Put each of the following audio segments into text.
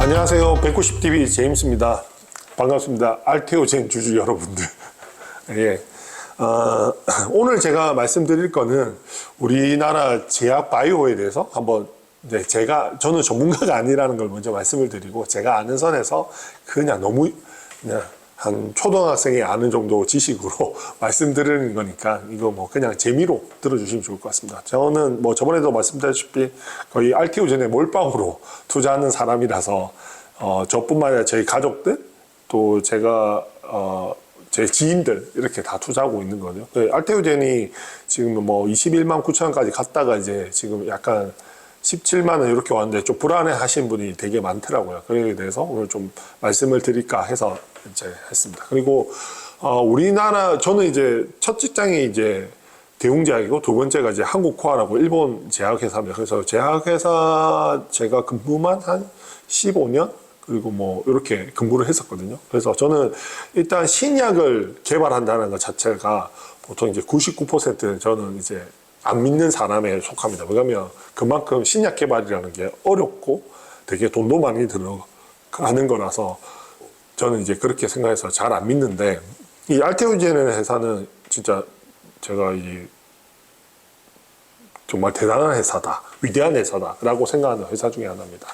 안녕하세요. 190TV 제임스입니다. 반갑습니다. 알테오젠 주주 여러분들. 예. 오늘 제가 말씀드릴 거는 우리나라 제약 바이오에 대해서 한번 저는 전문가가 아니라는 걸 먼저 말씀을 드리고, 제가 아는 선에서 그냥 한 초등학생이 아는 정도 지식으로 말씀드리는 거니까 이거 그냥 재미로 들어주시면 좋을 것 같습니다. 저는 저번에도 말씀드렸다시피 거의 알테오젠의 몰빵으로 투자하는 사람이라서 저뿐만 아니라 저희 가족들, 또 제가 제 지인들 이렇게 다 투자하고 있는 거죠. 알테오젠이 지금 21만 9천 원까지 갔다가 이제 지금 약간 17만 원 이렇게 왔는데 좀 불안해 하신 분이 되게 많더라고요. 그에 대해서 오늘 좀 말씀을 드릴까 해서 이제 했습니다. 그리고 저는 이제 첫 직장이 이제 대웅제약이고, 두 번째가 이제 한국코아라고 일본 제약회사입니다. 그래서 제약회사 제가 근무만 한 15년? 그리고 이렇게 근무를 했었거든요. 그래서 저는 일단 신약을 개발한다는 것 자체가 보통 이제 99%는 저는 이제 안 믿는 사람에 속합니다. 왜냐면 그만큼 신약 개발이라는 게 어렵고 되게 돈도 많이 들어가는 거라서 저는 이제 그렇게 생각해서 잘 안 믿는데, 이 알테오젠 회사는 진짜 제가 정말 대단한 회사다, 위대한 회사다라고 생각하는 회사 중에 하나입니다.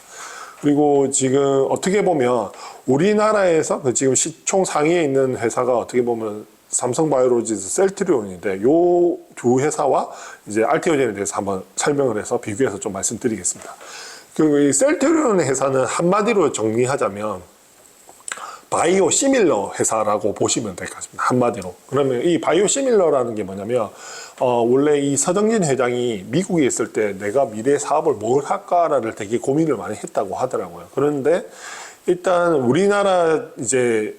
그리고 지금 어떻게 보면 우리나라에서 지금 시총 상위에 있는 회사가 어떻게 보면 삼성바이오로지스, 셀트리온인데, 요 두 회사와 이제 알테오젠에 대해서 한번 설명을 해서 비교해서 좀 말씀드리겠습니다. 그리고 이 셀트리온 회사는 한마디로 정리하자면 바이오 시밀러 회사라고 보시면 될 것 같습니다. 한마디로. 그러면 이 바이오 시밀러라는 게 뭐냐면, 원래 이 서정진 회장이 미국에 있을 때 내가 미래 사업을 뭘 할까를 되게 고민을 많이 했다고 하더라고요. 그런데 일단 우리나라 이제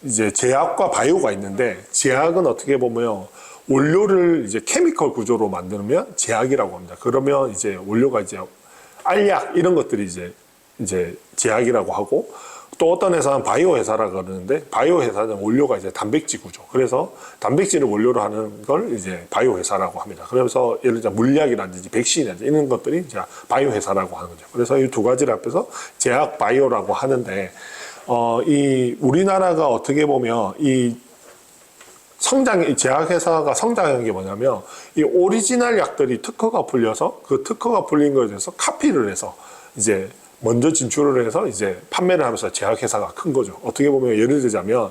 제약과 바이오가 있는데, 제약은 어떻게 보면 원료를 이제 케미컬 구조로 만들면 제약이라고 합니다. 그러면 이제 원료가 이제 알약 이런 것들이 이제 제약이라고 하고, 또 어떤 회사는 바이오 회사라고 그러는데, 바이오 회사는 원료가 이제 단백질 구조. 그래서 단백질을 원료로 하는 걸 이제 바이오 회사라고 합니다. 그래서 예를 들어 물약이라든지 백신이라든지 이런 것들이 이제 바이오 회사라고 하는 거죠. 그래서 이 두 가지를 합해서 제약 바이오라고 하는데, 이 우리나라가 어떻게 보면 이 제약회사가 성장한 게 뭐냐면, 이 오리지널 약들이 특허가 풀려서 그 특허가 풀린 거에 대해서 카피를 해서 이제 먼저 진출을 해서 이제 판매를 하면서 제약회사가 큰 거죠. 어떻게 보면 예를 들자면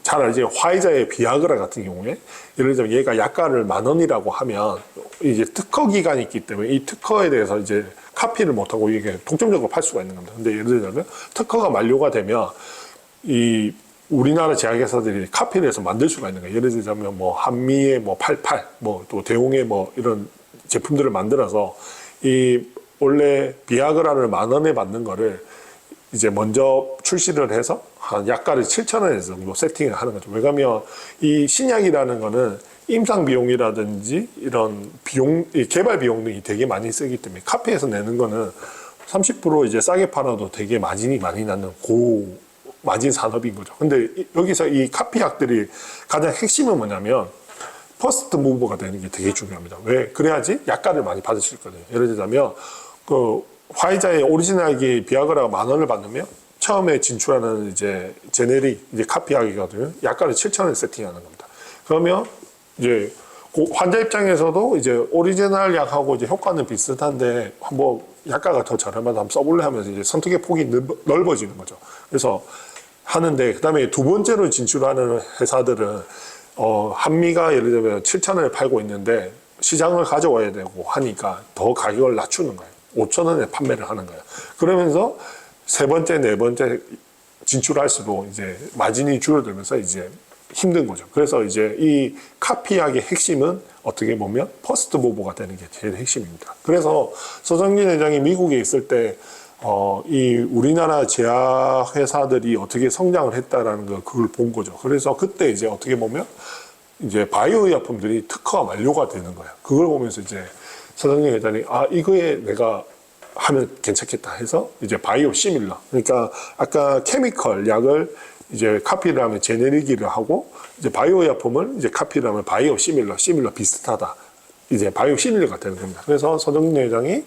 잘 알지, 화이자의 비아그라 같은 경우에 예를 들자면 얘가 약가를 10,000원이라고 하면 이제 특허 기간이 있기 때문에 이 특허에 대해서 이제 카피를 못하고 이게 독점적으로 팔 수가 있는 겁니다. 근데 예를 들자면 특허가 만료가 되면 이 우리나라 제약회사들이 카피를 해서 만들 수가 있는 거예요. 예를 들자면 한미의 88, 또 대웅의 이런 제품들을 만들어서 이 원래 비아그라를 10,000원에 받는 거를 이제 먼저 출시를 해서 한 약가를 7,000원에 정도 세팅을 하는 거죠. 왜냐면 이 신약이라는 거는 임상 비용이라든지 이런 비용, 개발 비용 등이 되게 많이 쓰기 때문에 카피해서 내는 거는 30% 이제 싸게 팔아도 되게 마진이 많이 나는 고마진 산업인 거죠. 근데 여기서 이 카피 약들이 가장 핵심은 뭐냐면 퍼스트 무버가 되는 게 되게 중요합니다. 왜? 그래야지 약가를 많이 받을 수 있거든요. 예를 들자면 화이자의 오리지널기 비아그라가 10,000원을 받으면 처음에 진출하는 이제 제네릭 카피약이거든요. 약가를 7,000원에 세팅하는 겁니다. 그러면 이제 환자 입장에서도 이제 오리지널 약하고 이제 효과는 비슷한데 한번 약가가 더 저렴하다 한번 써볼래 하면서 이제 선택의 폭이 넓어지는 거죠. 그래서 하는데, 그다음에 두 번째로 진출하는 회사들은 한미가 예를 들면 7,000원에 팔고 있는데 시장을 가져와야 되고 하니까 더 가격을 낮추는 거예요. 5,000원에 판매를 하는 거예요. 그러면서 세 번째, 네 번째 진출할수록 이제 마진이 줄어들면서 이제 힘든 거죠. 그래서 이제 이 카피약의 핵심은 어떻게 보면 퍼스트 모버가 되는 게 제일 핵심입니다. 그래서 서정진 회장이 미국에 있을 때 이 우리나라 제약 회사들이 어떻게 성장을 했다라는 그걸 본 거죠. 그래서 그때 이제 어떻게 보면 이제 바이오 의약품들이 특허가 만료가 되는 거예요. 그걸 보면서 이제 서정진 회장이 이거에 내가 하면 괜찮겠다 해서 이제 바이오 시밀러, 그러니까 아까 케미컬 약을 이제 카피를 하면 제네릭이를 하고, 이제 바이오 약품을 이제 카피를 하면 바이오 시밀러 비슷하다. 이제 바이오 시밀러가 되는 겁니다. 그래서 서정진 회장이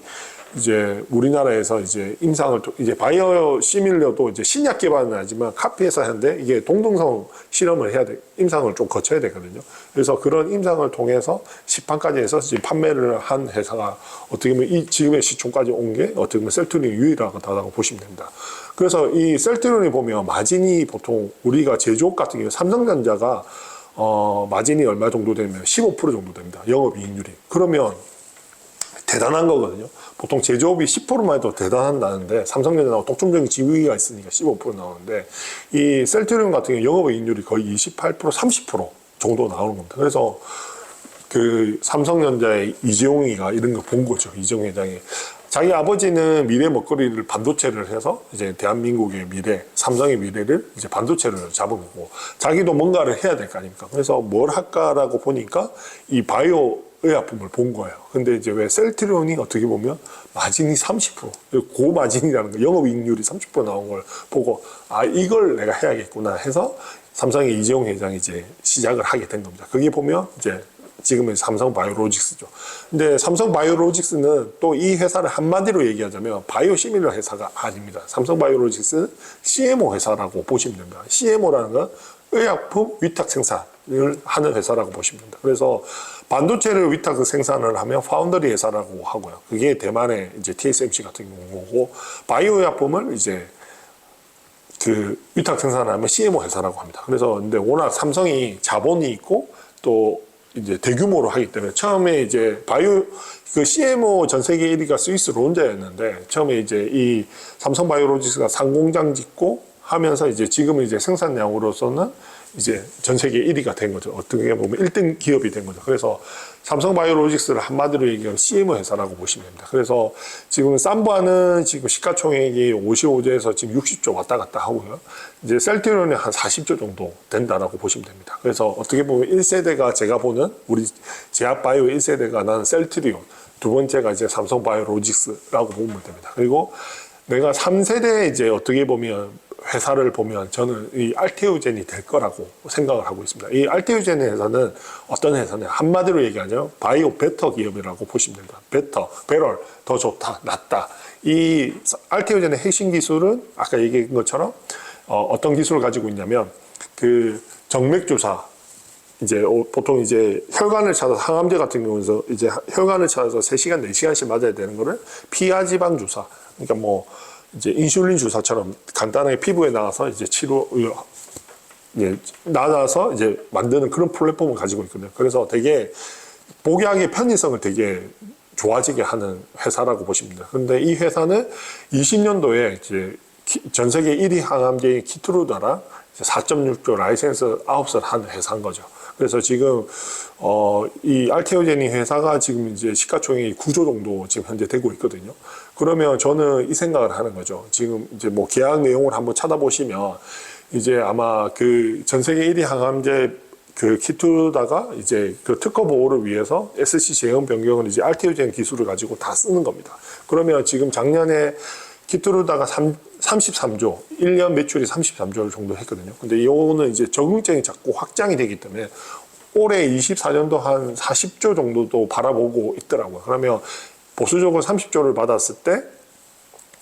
이제 우리나라에서 이제 임상을 이제 바이오 시밀러도 이제 신약 개발은 하지만 카피해서 하는데 이게 동등성 실험을 해야 돼, 임상을 좀 거쳐야 되거든요. 그래서 그런 임상을 통해서 시판까지 해서 지금 판매를 한 회사가 어떻게 보면 이 지금의 시총까지 온 게 어떻게 보면 셀트리온 유일하다고 보시면 됩니다. 그래서 이 셀트리온이 보면 마진이 보통 우리가 제조업 같은 경우 삼성전자가 마진이 얼마 정도 되면 15% 정도 됩니다. 영업이익률이. 그러면 대단한 거거든요. 보통 제조업이 10%만 해도 대단한다는데 삼성전자하고 독점적인 지위가 있으니까 15% 나오는데 이 셀트리온 같은 경우 영업이익률이 거의 28%, 30% 정도 나오는 겁니다. 그래서 그 삼성전자의 이재용이가 이런 거 본 거죠. 이재용 회장이. 자기 아버지는 미래 먹거리를 반도체를 해서 이제 대한민국의 미래, 삼성의 미래를 이제 반도체를 잡은 거고 자기도 뭔가를 해야 될 거 아닙니까? 그래서 뭘 할까라고 보니까 이 바이오 의약품을 본 거예요. 근데 이제 왜 셀트리온이 어떻게 보면 마진이 30%, 고마진이라는 거, 영업이익률이 30% 나온 걸 보고 아 이걸 내가 해야겠구나 해서 삼성의 이재용 회장이 이제 시작을 하게 된 겁니다. 그게 보면 이제 지금은 삼성 바이오로직스죠. 근데 삼성 바이오로직스는 또 이 회사를 한마디로 얘기하자면 바이오 시밀러 회사가 아닙니다. 삼성 바이오로직스는 CMO 회사라고 보시면 됩니다. CMO라는 건 의약품 위탁 생산을 하는 회사라고 보시면 됩니다. 그래서 반도체를 위탁 생산을 하면 파운더리 회사라고 하고요. 그게 대만의 이제 TSMC 같은 경우고 바이오 의약품을 이제 그 위탁 생산을 하면 CMO 회사라고 합니다. 그래서 근데 워낙 삼성이 자본이 있고 또 이제 대규모로 하기 때문에 처음에 이제 바이오 그 CMO 전 세계 1위가 스위스 론자였는데 처음에 이제 이 삼성 바이오로직스가 상공장 짓고 하면서 이제 지금은 이제 생산량으로서는 이제 전 세계 1위가 된 거죠. 어떻게 보면 1등 기업이 된 거죠. 그래서 삼성 바이오로직스를 한마디로 얘기하면 CMO 회사라고 보시면 됩니다. 그래서 지금 삼바는 지금 시가총액이 55조에서 지금 60조 왔다 갔다 하고요. 이제 셀트리온이 한 40조 정도 된다라고 보시면 됩니다. 그래서 어떻게 보면 1세대가 제가 보는 우리 제약바이오 1세대가 나는 셀트리온, 두 번째가 이제 삼성 바이오로직스라고 보면 됩니다. 그리고 내가 3세대 이제 어떻게 보면 회사를 보면 저는 이 알테오젠이 될 거라고 생각을 하고 있습니다. 이 알테오젠 회사는 어떤 회사냐? 한마디로 얘기하자면 바이오 베터 기업이라고 보시면 됩니다. 베터, 베럴, 더 좋다, 낫다. 이 알테오젠의 핵심 기술은 아까 얘기한 것처럼 어떤 기술을 가지고 있냐면 그 정맥 주사 이제 보통 이제 혈관을 찾아서 항암제 같은 경우에서 이제 혈관을 찾아서 3시간, 4시간씩 맞아야 되는 거를 피하지방 주사. 그러니까 뭐 이제 인슐린 주사처럼 간단하게 피부에 나가서 이제 치료, 예, 나가서 이제 만드는 그런 플랫폼을 가지고 있거든요. 그래서 되게 복약의 편의성을 되게 좋아지게 하는 회사라고 보시면 됩니다. 그런데 이 회사는 20년도에 이제 전 세계 1위 항암제인 키트루다랑 4.6조 라이센스 아웃을 한 회사인 거죠. 그래서 지금 이 알테오제니 회사가 지금 이제 시가총액이 9조 정도 지금 현재 되고 있거든요. 그러면 저는 이 생각을 하는 거죠. 지금 이제 뭐 계약 내용을 한번 찾아보시면 이제 아마 그 전 세계 1위 항암제 그 키트루다가 이제 그 특허 보호를 위해서 SC 제형 변경을 이제 알테오제니 기술을 가지고 다 쓰는 겁니다. 그러면 지금 작년에 키트루다가 33조, 1년 매출이 33조 정도 했거든요. 근데 이거는 이제 적응증이 자꾸 확장이 되기 때문에 올해 24년도 한 40조 정도도 바라보고 있더라고요. 그러면 보수적으로 30조를 받았을 때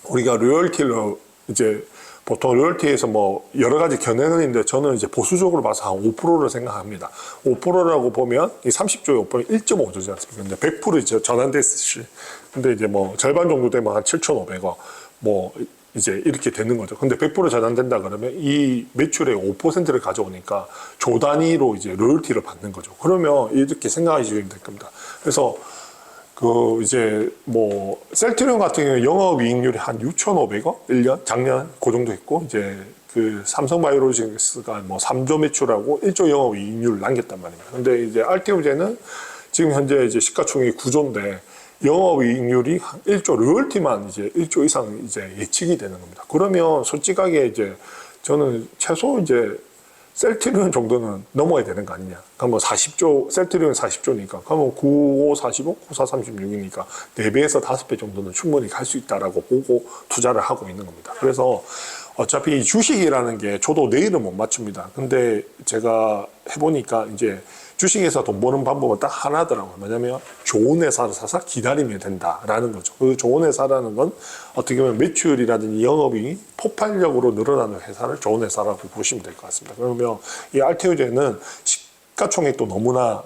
우리가 로열티로 이제 보통 로열티에서 뭐 여러 가지 견해는 있는데 저는 이제 보수적으로 봐서 한 5%를 생각합니다. 5%라고 보면 이 30조에 5%면 1.5조지 않습니까? 근데 100% 이제 전환됐을 시. 근데 이제 뭐 절반 정도 되면 한 7,500억. 뭐 이제 이렇게 되는 거죠. 근데 100% 전환된다 그러면 이 매출의 5%를 가져오니까 조 단위로 이제 로열티를 받는 거죠. 그러면 이렇게 생각하시면 될 겁니다. 그래서 그 이제 뭐 셀트리온 같은 경우는 영업이익률이 한 6,500억 1년 작년 그 정도 했고 이제 그 삼성바이오로직스가 뭐 3조 매출하고 1조 영업이익률을 남겼단 말입니다. 근데 이제 알테오제는 지금 현재 이제 시가총액이 9조인데 영업이익률이 1조 로열티만 이제 1조 이상 이제 예측이 되는 겁니다. 그러면 솔직하게 이제 저는 최소 이제 셀트리온 정도는 넘어야 되는 거 아니냐. 그러면 40조, 셀트리온 40조니까. 그러면 95, 45, 94, 36이니까 4배에서 5배 정도는 충분히 갈 수 있다라고 보고 투자를 하고 있는 겁니다. 그래서 어차피 주식이라는 게 저도 내일은 못 맞춥니다. 근데 제가 해보니까 이제 주식에서 돈 버는 방법은 딱 하나더라고요. 뭐냐면 좋은 회사를 사서 기다리면 된다라는 거죠. 그 좋은 회사라는 건 어떻게 보면 매출이라든지 영업이 폭발력으로 늘어나는 회사를 좋은 회사라고 보시면 될 것 같습니다. 그러면 이 알테오제는 시가총액도 너무나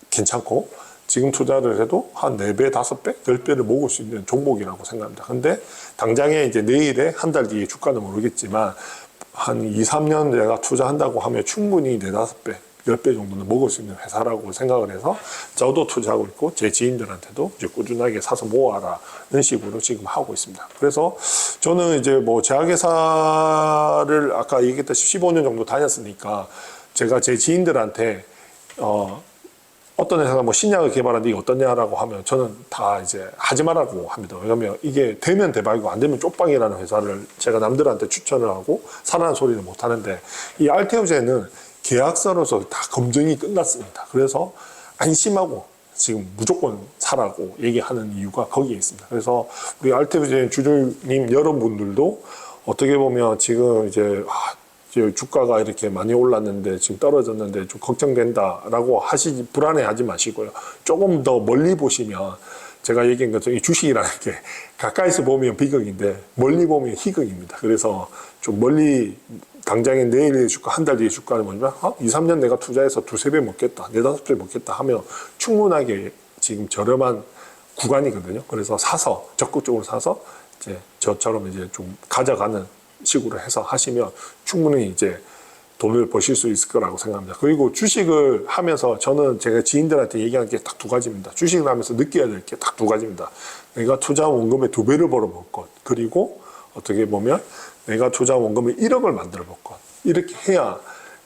괜찮고 지금 투자를 해도 한 4배, 5배, 10배를 먹을 수 있는 종목이라고 생각합니다. 근데 당장에 이제 내일에 한 달 뒤에 주가는 모르겠지만 한 2, 3년 내가 투자한다고 하면 충분히 4, 5배, 10배 정도는 먹을 수 있는 회사라고 생각을 해서 저도 투자하고 있고 제 지인들한테도 이제 꾸준하게 사서 모아라는 식으로 지금 하고 있습니다. 그래서 저는 이제 뭐 제약회사를 아까 얘기했듯이 15년 정도 다녔으니까 제가 제 지인들한테 어떤 회사가 뭐 신약을 개발하는데 이게 어떠냐라고 하면 저는 다 이제 하지 말라고 합니다. 왜냐면 이게 되면 대박이고 안 되면 쪽방이라는 회사를 제가 남들한테 추천을 하고 사라는 소리는 못 하는데 이 알테오제는 계약서로서 다 검증이 끝났습니다. 그래서 안심하고 지금 무조건 사라고 얘기하는 이유가 거기에 있습니다. 그래서 우리 알테오제 주주님 여러분들도 어떻게 보면 지금 이제 주가가 이렇게 많이 올랐는데 지금 떨어졌는데 좀 걱정된다라고 불안해하지 마시고요. 조금 더 멀리 보시면 제가 얘기한 것처럼 이 주식이라는 게 가까이서 보면 비극인데 멀리 보면 희극입니다. 그래서 좀 멀리 당장에 내일 주가, 한 달 뒤에 주가는 뭐냐면 2, 3년 내가 투자해서 2, 3배 먹겠다, 4, 5배 먹겠다 하면 충분하게 지금 저렴한 구간이거든요. 그래서 사서 적극적으로 사서 이제 저처럼 이제 좀 가져가는 식으로 해서 하시면 충분히 이제 돈을 버실 수 있을 거라고 생각합니다. 그리고 주식을 하면서 저는 제가 지인들한테 얘기하는 게 딱 2가지입니다. 주식을 하면서 느껴야 될 게 딱 2가지입니다. 내가 투자한 원금의 2배를 벌어볼 것. 그리고 어떻게 보면 내가 투자한 원금의 1억을 만들어 볼 것. 이렇게 해야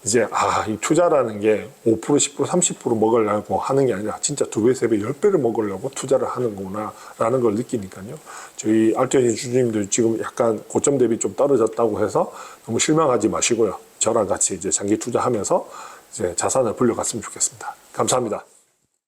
이제 이 투자라는 게 5%, 10%, 30% 먹으려고 하는 게 아니라 진짜 2배, 3배, 10배를 먹으려고 투자를 하는구나 라는 걸 느끼니까요. 저희 알테오제 주주님들 지금 약간 고점 대비 좀 떨어졌다고 해서 너무 실망하지 마시고요. 저랑 같이 이제 장기 투자하면서 이제 자산을 불려갔으면 좋겠습니다. 감사합니다.